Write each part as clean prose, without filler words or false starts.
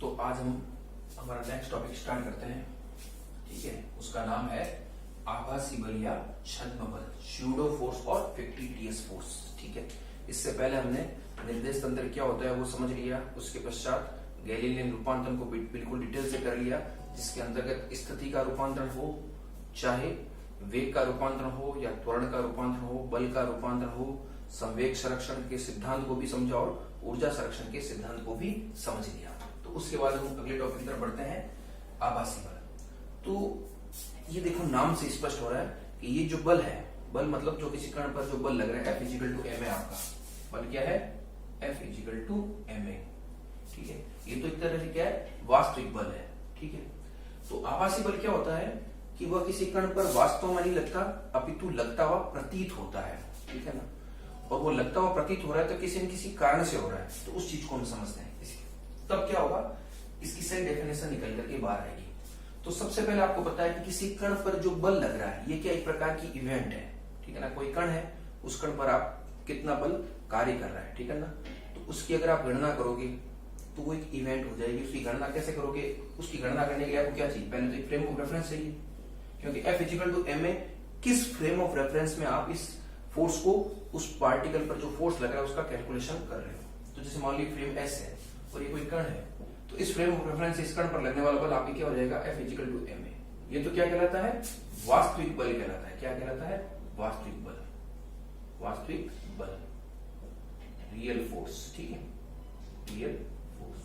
तो आज हम हमारा नेक्स्ट टॉपिक स्टार्ट करते हैं। ठीक है, उसका नाम है आभासी बल या छद्म बल, स्यूडो फोर्स और फिक्टिटियस फोर्स। ठीक है, इससे पहले हमने निर्देश तंत्र क्या होता है वो समझ लिया। उसके पश्चात गैलीलियन रूपांतरण को बिल्कुल डिटेल से कर लिया, जिसके अंतर्गत स्थिति का रूपांतरण हो, चाहे वेग का रूपांतरण हो या त्वरण का रूपांतरण हो, बल का रूपांतरण हो, संवेग संरक्षण के सिद्धांत को भी समझा और ऊर्जा संरक्षण के सिद्धांत को भी समझ लिया। तो उसके बाद हम अगले टॉपिक की तरफ बढ़ते हैं, आभासी बल। तो ये देखो नाम से स्पष्ट हो रहा है कि ये जो बल है, बल मतलब जो किसी कण पर जो बल लग रहा है, F is equal to M A. आपका बल क्या है? F is equal to M A. ठीक है, ये तो एक तरह से क्या है, वास्तविक बल है। ठीक है, तो आभासी बल क्या होता है कि वह किसी कण पर वास्तव में नहीं लगता, अपितु लगता हुआ प्रतीत होता है। ठीक है ना, और वो लगता हुआ प्रतीत हो रहा है तो किसी न किसी कारण से हो रहा है, तो उस चीज को हम समझते हैं। तब क्या होगा, इसकी सही डेफिनेशन निकल करके बाहर आएगी। तो सबसे पहले आपको पता है कि किसी कण पर जो बल लग रहा है, ये क्या एक प्रकार की इवेंट है। ठीक है ना, कोई कण है, उस कण पर आप कितना बल कार्य कर रहा है, ठीक है ना, तो उसकी अगर आप गणना करोगे तो वो एक इवेंट हो जाएगी। उसकी गणना कैसे करोगे? उसकी गणना करने के लिए आपको क्या चाहिए? पहले तो एक फ्रेम ऑफ रेफरेंस चाहिए, क्योंकि F is equal to M A, किस फ्रेम ऑफ रेफरेंस में आप इस फोर्स को, उस पार्टिकल पर जो फोर्स लग रहा है उसका कैलकुलेशन कर रहे हो। तो जैसे मान लीजिए फ्रेम S है और ये कोई कण है, तो इस फ्रेम ऑफ रेफरेंस से इस कण पर लगने वाला बल आपकी क्या हो जाएगा? F is equal to M A. ये तो क्या कहलाता है? वास्तविक बल कहलाता है। क्या कहलाता है? वास्तविक बल, वास्तविक बल, रियल फोर्स। ठीक है, रियल फोर्स।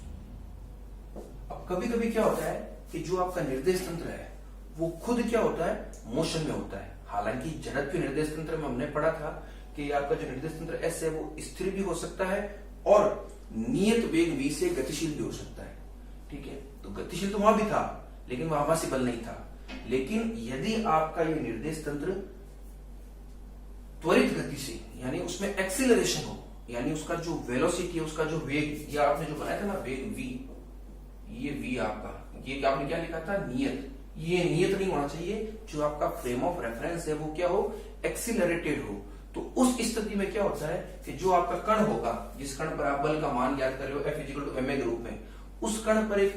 अब कभी कभी क्या होता है कि जो आपका निर्देश तंत्र है वो खुद क्या होता है, मोशन में होता है। हालांकि जड़त्व निर्देश तंत्र में हमने पढ़ा था कि आपका जो निर्देश तंत्र S है वो स्थिर भी हो सकता है और नियत वेग v से गतिशील भी हो सकता है। ठीक है, तो गतिशील तो वहां भी था लेकिन वह आभासी बल नहीं था। लेकिन यदि आपका ये निर्देश तंत्र त्वरित गति से, यानी उसमें एक्सीलरेशन हो, यानी उसका जो वेलोसिटी है, उसका जो वेग, या आपने जो बनाया था ना वेग v, ये v आपका, ये आपने क्या लिखा था? नियत। ये नियत नहीं होना चाहिए। जो आपका फ्रेम ऑफ रेफरेंस है वो क्या हो? एक्सीलरेटेड हो। तो उस स्थिति में क्या होता है कि जो आपका कण होगा, जिस कण पर आप बल का मान ज्ञात कर रहे हो F is equal to M A के रूप में, उस कण पर एक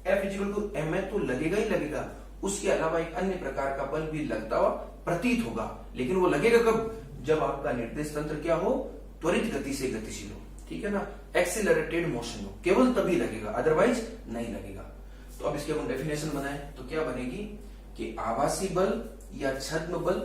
F is equal to M A तो लगेगा ही लगेगा, उसके अलावा एक अन्य प्रकार का बल भी लगता हुआ प्रतीत होगा। लेकिन वो लगेगा कब? जब आपका निर्देश तंत्र क्या हो? त्वरित गति से गतिशील हो। ठीक है ना, एक्सीलरेटेड मोशन हो, केवल तभी लगेगा, अदरवाइज नहीं लगेगा। तो अब इसकी हम डेफिनेशन बनाए तो क्या बनेगी कि आभासी बल या छद्म बल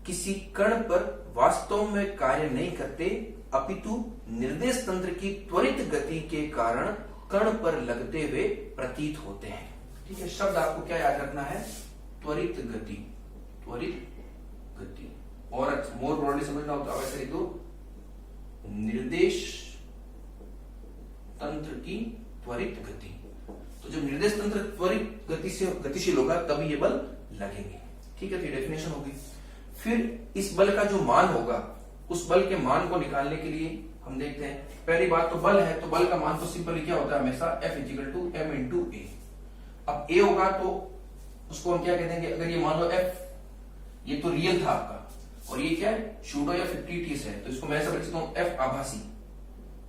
किसी कण पर वास्तव में कार्य नहीं करते, अपितु निर्देश तंत्र की त्वरित गति के कारण कण पर लगते हुए प्रतीत होते हैं। ठीक है, शब्द आपको क्या याद रखना है? त्वरित गति, त्वरित गति। और मोर ब्रॉडली समझना होता है वैसे लिख दो, निर्देश तंत्र की त्वरित गति। तो जब निर्देश तंत्र त्वरित गति से गतिशील होगा तभी ये बल लगेंगे। ठीक है, तो ये डेफिनेशन होगी। फिर इस बल का जो मान होगा, उस बल के मान को निकालने के लिए हम देखते हैं, पहली बात तो बल है, तो बल का मान तो सिंपली क्या होता है हमेशा? F is equal to M into A. अब ए होगा तो उसको हम क्या कह देंगे? अगर ये मान लो F, ये तो रियल था आपका, और ये क्या है? शूडो या फिक्टिटियस है, तो इसको मैं ऐसा लिख सकता हूं F आभासी।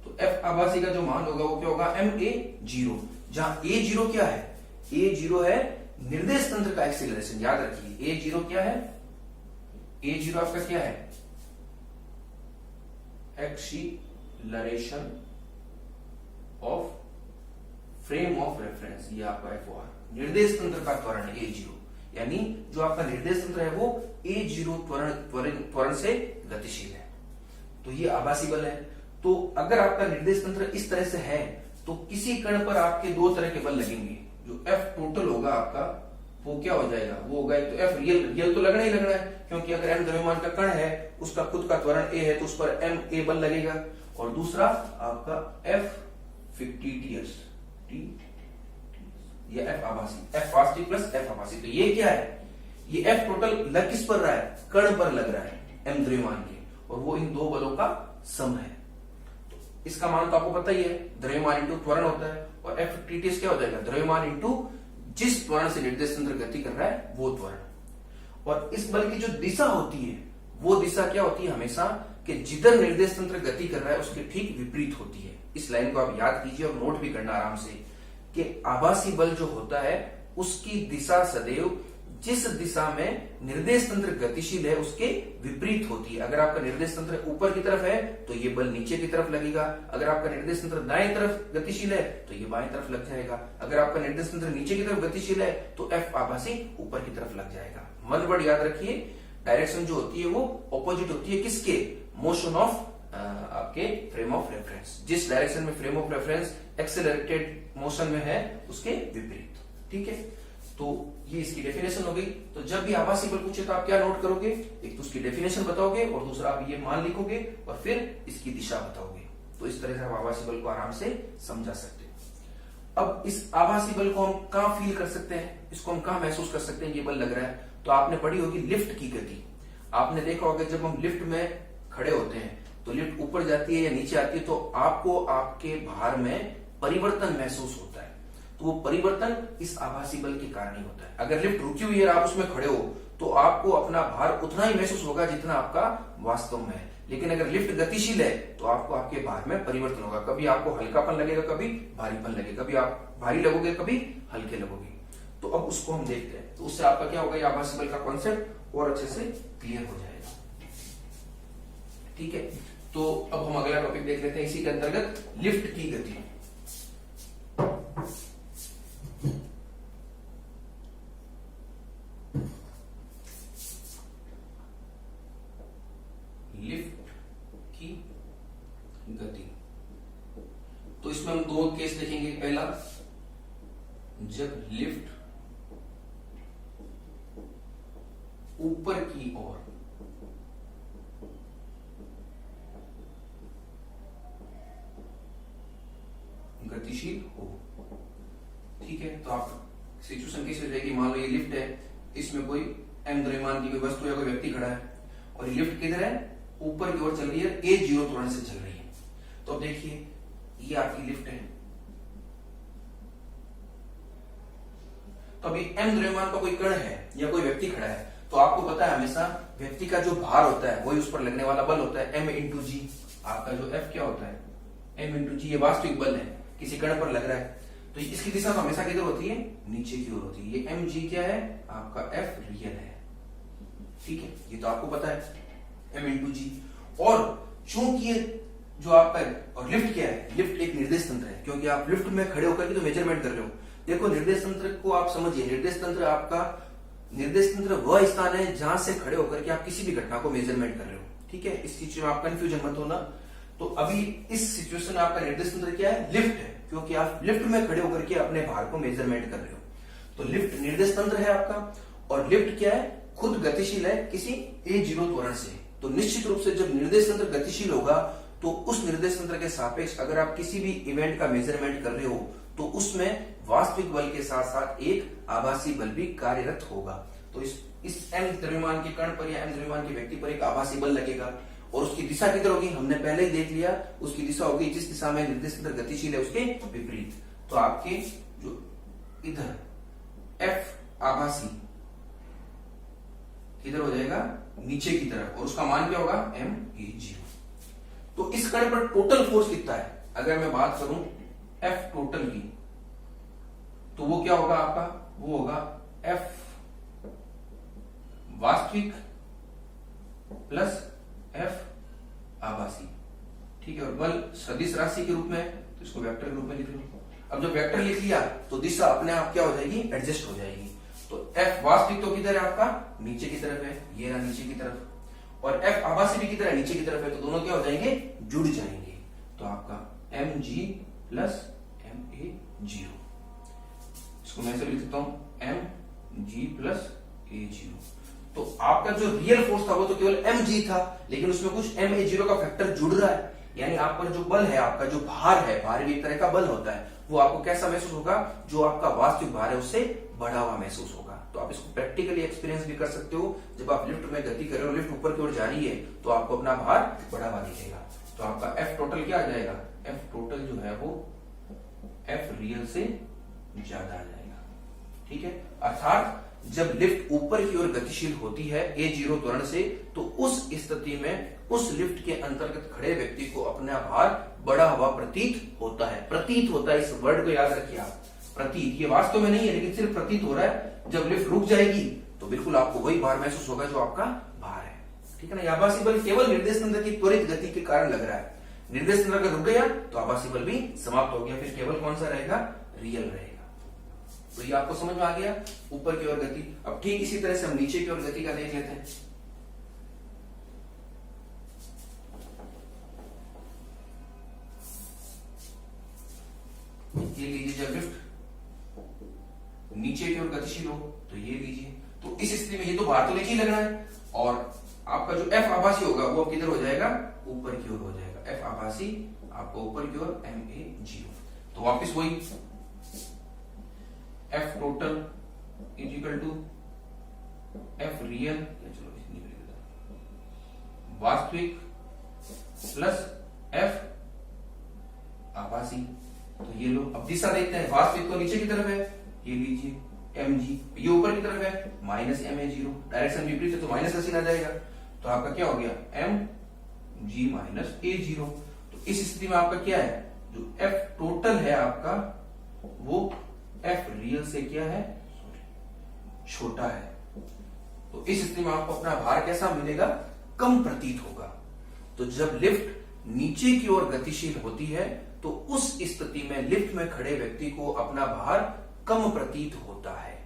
तो F आभासी का जो मान होगा वो क्या होगा? ma0। जहां a0 क्या है? a0 है निर्देश तंत्र का एक्सीलरेशन। याद रखिए a0 क्या है? a0 आपका क्या है? Acceleration of frame of reference, ये आपका FOR, निर्देश तंत्र का त्वरण a0, यानी जो आपका निर्देश तंत्र है वो a0 त्वरण से गतिशील है। तो ये आभासी बल है। तो अगर आपका निर्देश तंत्र इस तरह से है तो किसी कण पर आपके दो तरह के बल लगेंगे। जो F टोटल होगा आपका वो क्या हो जाएगा? वो होगा एक तो F रियल, रियल तो लगना ही लगना है, क्योंकि अगर m द्रव्यमान का कण है, उसका खुद का त्वरण a है, तो उस पर ma बल लगेगा। और दूसरा आपका F फिक्टिटियस, ये F आभासी, F वास्तविक प्लस F आभासी। तो ये क्या है? ये F टोटल लग किस पर रहा है? कण पर लग रहा है, m द्रव्यमान के, और वो इन दो बलों का सम है। तो इसका मान तो आपको पता ही है, द्रव्यमान इंटू त्वरण होता है, और F फिक्टिटियस क्या हो जाएगा? द्रव्यमान इंटू जिस त्वरण से निर्देश तंत्र गति कर रहा है वो त्वरण। और इस बल की जो दिशा होती है वो दिशा क्या होती है? हमेशा कि जिधर निर्देश तंत्र गति कर रहा है उसके ठीक विपरीत होती है। इस लाइन को आप याद कीजिए और नोट भी करना आराम से कि आभासी बल जो होता है उसकी दिशा सदैव जिस दिशा में निर्देश तंत्र गतिशील है उसके विपरीत होती है। अगर आपका निर्देश तंत्र ऊपर की तरफ है तो ये बल नीचे की तरफ लगेगा, अगर आपका निर्देश तंत्र दाएं तरफ गतिशील है तो ये बाएं तरफ लग जाएगा, अगर आपका निर्देश तंत्र नीचे की तरफ गतिशील है तो एफ आभासी ऊपर की तरफ लग जाएगा। वन वर्ड याद रखिए, डायरेक्शन जो होती है वो ऑपोजिट होती है किसके? मोशन ऑफ आपके फ्रेम ऑफ रेफरेंस। जिस डायरेक्शन में frame of reference accelerated motion में है उसके विपरीत। ठीक है, तो ये इसकी डेफिनेशन हो गई। तो जब भी आभासी बल पूछे तो आप क्या नोट करोगे? एक तो उसकी डेफिनेशन बताओगे और दूसरा आप ये मान लिखोगे और फिर इसकी दिशा बताओगे। तो इस तरह से आप आभासी बल को आराम से समझा सकते हो। अब इस आभासी बल को हम कहां फील कर सकते हैं, इसको हम कहां महसूस कर सकते हैं ये बल लग रहा है? तो आपने पढ़ी होगी लिफ्ट की गति। आपने देखा होगा जब हम लिफ्ट में खड़े होते हैं तो लिफ्ट ऊपर जाती है या नीचे आती है तो आपको आपके भार में परिवर्तन महसूस होता है। तो वो परिवर्तन इस आभासी बल के कारण ही होता है। अगर लिफ्ट रुकी हुई है और आप उसमें खड़े हो तो आपको अपना भार उतना ही महसूस होगा जितना आपका वास्तव में है। लेकिन अगर लिफ्ट गतिशील है तो आपको आपके भार में परिवर्तन होगा। कभी आपको हल्कापन लगेगा, कभी भारीपन लगेगा, कभी आप भारी लगोगे, कभी हल्के लगोगे। तो अब उसको हम देखते हैं। तो उससे आपका क्या होगा, ये आभासी बल का कॉन्सेप्ट और अच्छे से क्लियर हो जाएगा। ठीक है, तो अब हम अगला टॉपिक देख लेते हैं इसी के अंतर्गत, लिफ्ट की गति। लिफ्ट की गति, तो इसमें हम दो केस देखेंगे। पहला, जब लिफ्ट ऊपर की ओर गतिशील हो। ठीक है, तो आप सिचुएशन कैसे हो जाएगी? मान लो ये लिफ्ट है, इसमें कोई एम द्रव्यमान की कोई वस्तु या कोई व्यक्ति खड़ा है और ये लिफ्ट किधर है? ऊपर की ओर चल रही है, a0 त्वरण से चल रही है। तो अब देखिए ये आपकी लिफ्ट है, तो अभी m द्रव्यमान का कोई कण है या कोई व्यक्ति खड़ा है तो आपको पता है हमेशा व्यक्ति का जो भार होता है वही उस पर लगने वाला बल होता है, m इंटू जी। आपका जो f क्या होता है? m इंटू जी। ये वास्तविक बल है, किसी कण पर लग रहा है तो इसकी दिशा तो हमेशा किधर होती है? नीचे की ओर होती है। ये एम जी क्या है? आपका एफ रियल है। ठीक है, ये तो आपको पता है, एम इंटू जी। और चूंकि ये जो आपका और लिफ्ट क्या है? लिफ्ट एक निर्देश तंत्र है, क्योंकि आप लिफ्ट में खड़े होकर के तो मेजरमेंट कर रहे हो। देखो निर्देश तंत्र को आप समझिए, निर्देश तंत्र आपका निर्देश तंत्र वह स्थान है जहां से खड़े होकर के आप किसी भी घटना को मेजरमेंट कर रहे हो। ठीक है, इस चीज में आप कंफ्यूजन मत होना। तो अभी इस सिचुएशन में आपका निर्देश तंत्र क्या है? लिफ्ट है, क्योंकि आप लिफ्ट में खड़े होकर के अपने भार को मेजरमेंट कर रहे हो। तो लिफ्ट निर्देश तंत्र है आपका, और लिफ्ट क्या है? खुद गतिशील है किसी a0 त्वरण से। तो निश्चित रूप से जब निर्देश तंत्र गतिशील होगा तो उस निर्देश तंत्र के सापेक्ष अगर आप किसी भी इवेंट का मेजरमेंट कर रहे हो तो उसमें वास्तविक बल के साथ साथ एक आभासी बल भी कार्यरत होगा। तो इस m द्रव्यमान के कण पर या m द्रव्यमान के व्यक्ति पर एक आभासी बल लगेगा और उसकी दिशा किधर होगी? हमने पहले ही देख लिया, उसकी दिशा होगी जिस दिशा में निर्देश तंत्र गतिशील है उसके विपरीत। तो आपके जो इधर F आभासी किधर हो जाएगा? नीचे की तरफ, और उसका मान क्या होगा? m/0। तो इस कण पर टोटल फोर्स कितना है? अगर मैं बात करूं F टोटल की तो वो क्या होगा आपका? वो होगा F वास्तविक प्लस F आभासी। ठीक है, और बल सदिश राशि के रूप में, तो इसको वेक्टर के रूप में लिख लो। अब जब वेक्टर लिख लिया तो दिशा अपने आप क्या हो जाएगी? एडजस्ट हो जाएगी। तो F वास्तविक तो किधर है आपका? नीचे की तरफ है, ये रहा नीचे की तरफ, और F आभासी भी किधर है? नीचे की तरफ है। तो दोनों क्या हो जाएंगे? जुड़ जाएंगे। तो आपका mg प्लस ma0, इसको मैं ऐसे लिख सकता हूं mg प्लस a0। तो आपका जो रियल फोर्स था वो तो केवल mg था, लेकिन उसमें कुछ ma0 का फैक्टर जुड़ रहा है। यानी आप पर जो बल है, आपका जो भार है, भार भी एक तरह का बल होता है, वो आपको कैसा महसूस होगा? जो आपका वास्तविक भार है उससे बढ़ा हुआ महसूस होगा। तो आप इसको प्रैक्टिकली एक्सपीरियंस भी कर सकते हो। जब आप लिफ्ट में गति कर रहे हो, लिफ्ट ऊपर की ओर जा रही है तो आपको अपना भार बढ़ा हुआ दिखेगा। तो आपका F टोटल क्या आ जाएगा? F टोटल जो है वो F रियल से ज्यादा आ जाएगा। ठीक है, अर्थात जब लिफ्ट ऊपर की ओर गतिशील होती है a0 त्वरण से, तो उस स्थिति में उस लिफ्ट के अंतर्गत खड़े व्यक्ति को अपना भार बढ़ा हुआ प्रतीत होता है। प्रतीत होता है, इस वर्ड को याद रखिए आप, प्रतीत। ये वास्तव में नहीं है, लेकिन सिर्फ प्रतीत हो रहा है। जब लिफ्ट रुक जाएगी तो बिल्कुल आपको वही भार महसूस होगा जो आपका भार है, ठीक है ना। आभासी बल केवल निर्देश तंत्र की त्वरित गति के कारण लग रहा है। निर्देश तंत्र अगर रुक गया तो आभासी बल भी समाप्त हो गया, फिर केवल कौन सा रहेगा, रियल रहेगा। तो ये आपको समझ में आ गया, ऊपर की ओर गति। अब ठीक इसी तरह से हम नीचे की ओर गति का देख लेते हैं। ये लीजिए, जब लिफ्ट नीचे की ओर गतिशील हो तो ये लीजिए, तो इस स्थिति में ये तो भार तो नीचे ही लग रहा है, और आपका जो एफ आभासी होगा वो किधर हो जाएगा, ऊपर की ओर हो जाएगा। एफ आभासी आपको ऊपर की ओर, ma0। तो वापिस वही F total is equal to F real, चलो वास्तविक प्लस एफ आभासी। तो ये लो, अब दिशा देखते हैं। वास्तविक तो नीचे की तरफ है, ये लीजिए mg, ये ऊपर की तरफ है माइनस ma0, डायरेक्शन विपरीत है तो माइनस का चिन्ह आ जाएगा। तो आपका क्या हो गया, mg माइनस a0। तो इस स्थिति में आपका क्या है, जो f टोटल है आपका वो f रियल से क्या है, छोटा है। तो इस स्थिति में आपको अपना भार कैसा मिलेगा, कम प्रतीत होगा। तो जब लिफ्ट नीचे की ओर गतिशील होती है तो उस स्थिति में लिफ्ट में खड़े व्यक्ति को अपना भार कम प्रतीत होता है,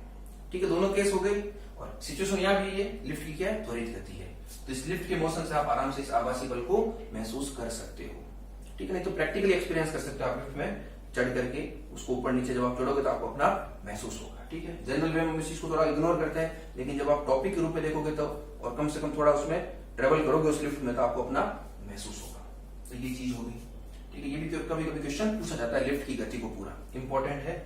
ठीक है। दोनों केस हो गए, और सिचुएशन यहां भी है, लिफ्ट की क्या है, त्वरित गति है। तो इस लिफ्ट के मोशन से आप आराम से इस आभासी बल को महसूस कर सकते हो, ठीक है। नहीं तो प्रैक्टिकली एक्सपीरियंस कर सकते हो आप लिफ्ट में चढ़ करके, उसको ऊपर नीचे जब आप चढ़ोगे तो आपको अपना महसूस होगा, ठीक है। जनरल वे में इस चीज को थोड़ा इग्नोर करते हैं, लेकिन जब आप टॉपिक के रूप में देखोगे तो, और कम से कम थोड़ा उसमें ट्रेवल करोगे उस लिफ्ट में, तो आपको अपना महसूस होगा। तो ये चीज होगी, ठीक है। ये भी कभी कभी क्वेश्चन पूछा जाता है, लिफ्ट की गति को पूरा इंपॉर्टेंट है।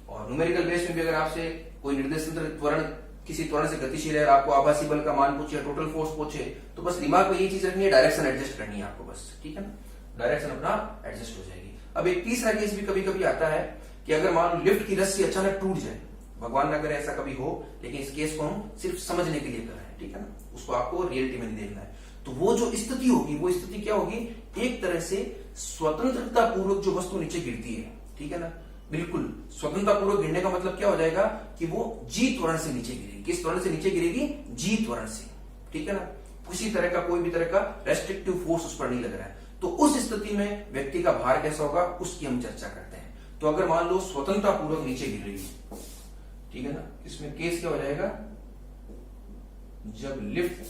और न्यूमेरिकल बेस में भी अगर आपसे कोई निर्देश तंत्र त्वरण, किसी त्वरण से गतिशील है, आपको आभासी बल का मान पूछे, टोटल फोर्स पूछे, तो बस दिमाग में ये चीज रखनी है, डायरेक्शन एडजस्ट करनी है आपको बस, ठीक है ना। डायरेक्शन अपना एडजस्ट हो जाएगी। अब एक तीसरा केस भी कभी कभी आता है कि अगर मान लो लिफ्ट की रस्सी अचानक टूट जाए, भगवान ना करे ऐसा कभी हो, लेकिन इस केस को हम सिर्फ समझने के लिए कर रहे हैं, ठीक है ना, उसको आपको रियलिटी में नहीं देखना है। तो वो जो स्थिति होगी, वो स्थिति क्या होगी, एक तरह से स्वतंत्रता पूर्वक जो वस्तु नीचे गिरती है, ठीक है ना, बिल्कुल स्वतंत्रता पूर्वक गिरने का मतलब क्या हो जाएगा कि वो जी त्वरण से नीचे गिरेगी। किस त्वरण से नीचे गिरेगी, जी त्वरण से, ठीक है ना। किसी तरह का कोई भी तरह का रेस्ट्रिक्टिव फोर्स उस पर नहीं लग रहा है। तो उस स्थिति में व्यक्ति का भार कैसा होगा, उसकी हम चर्चा करते हैं। तो अगर मान लो स्वतंत्रता पूर्वक नीचे गिर रही है, ठीक है ना, इसमें केस क्या हो जाएगा, जब लिफ्ट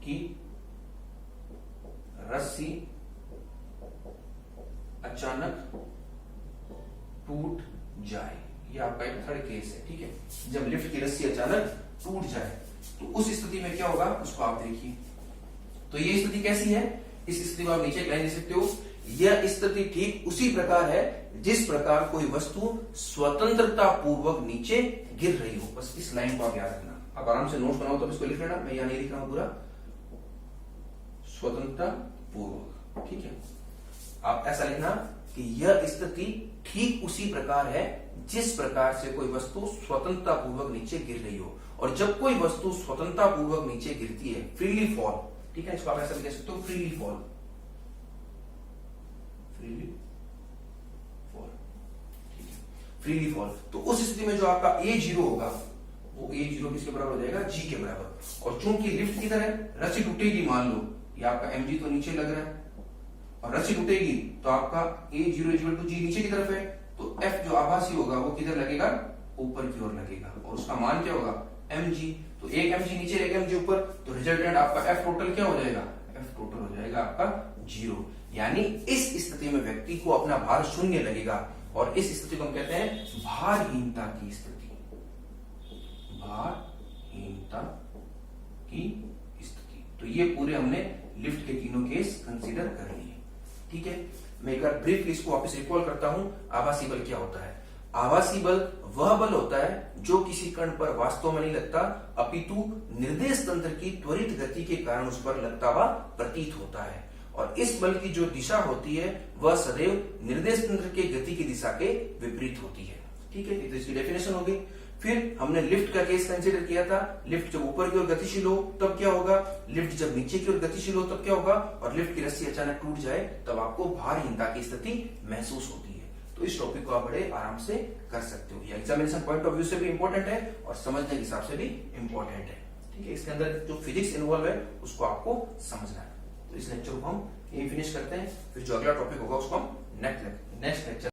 की रस्सी अचानक टूट जाए, ये आपका एक थर्ड केस है, ठीक है। जब लिफ्ट की रस्सी अचानक टूट जाए तो उस स्थिति में क्या होगा, उसको आप देखिए। तो ये स्थिति कैसी है, इस स्थिति को आप नीचे लाइन दे सकते हो। यह स्थिति ठीक उसी प्रकार है जिस प्रकार कोई वस्तु स्वतंत्रता पूर्वक नीचे गिर रही हो। बस इस लाइन को आप याद रखना। आप आराम से नोट बनाओ तो इसको लिख लेना, मैं यहां नहीं लिख रहा हूं पूरा, स्वतंत्रता पूर्वक, ठीक है। आप ऐसा लिखना कि यह स्थिति ठीक उसी प्रकार है जिस प्रकार से कोई वस्तु स्वतंत्रता पूर्वक नीचे गिर रही हो। और जब कोई वस्तु स्वतंत्रता पूर्वक नीचे गिरती है, फ्रीली फॉल, ठीक है, इसको आप ऐसा भी कह सकते हो, फ्रीली फॉल, फ्रीली फॉल, ठीक है, फ्रीली फॉल। तो उस स्थिति में जो आपका a0 होगा वो a0 किसके बराबर हो जाएगा, g के बराबर। और चूंकि लिफ्ट की तरह रस्सी टूटेगी, मान लो ये आपका mg तो नीचे लग रहा है और रस्सी टूटेगी तो आपका a0 = g नीचे की तरफ है, तो f जो आभासी होगा वो किधर लगेगा, ऊपर की ओर लगेगा, और उसका मान क्या होगा, mg। तो एक mg नीचे रहेगा, mg ऊपर, तो रिजल्टेंट आपका f टोटल क्या हो जाएगा, f टोटल हो जाएगा आपका 0। यानी इस स्थिति में व्यक्ति को अपना भार शून्य लगेगा, और इस स्थिति को हम कहते हैं भारहीनता की स्थिति, भारहीनता की स्थिति। तो ये पूरे हमने लिफ्ट के तीनों केस कंसीडर कर लिए, ठीक है। मैं एक बार ब्रीफली इसको वापस रिकॉल करता हूं। आभासी बल क्या होता है, आभासी बल वह बल होता है जो किसी कण पर वास्तव में नहीं लगता, अपितु निर्देश तंत्र की त्वरित गति के कारण उस पर लगता हुआ प्रतीत होता है। और इस बल की जो दिशा होती है वह सदैव निर्देश तंत्र के गति की दिशा के विपरीत होती है, ठीक है। तो इसकी डेफिनेशन होगी। फिर हमने लिफ्ट का केस कंसिडर किया था। लिफ्ट जब ऊपर की ओर गतिशील हो तब क्या होगा, लिफ्ट जब नीचे की ओर गतिशील हो तब क्या होगा, और लिफ्ट की रस्सी अचानक टूट जाए तब आपको भारहीनता की स्थिति महसूस होती है। तो इस टॉपिक को आप बड़े आराम से कर सकते हो। ये एग्जामिनेशन पॉइंट ऑफ व्यू से भी इंपॉर्टेंट है और समझने के हिसाब से भी इंपॉर्टेंट है। ठीक है, इसके अंदर जो फिजिक्स इन्वॉल्व है उसको आपको समझना है। तो इस लेक्चर को हम यही फिनिश करते हैं, फिर जो अगला टॉपिक होगा उसको हम नेक्स्ट लेक्चर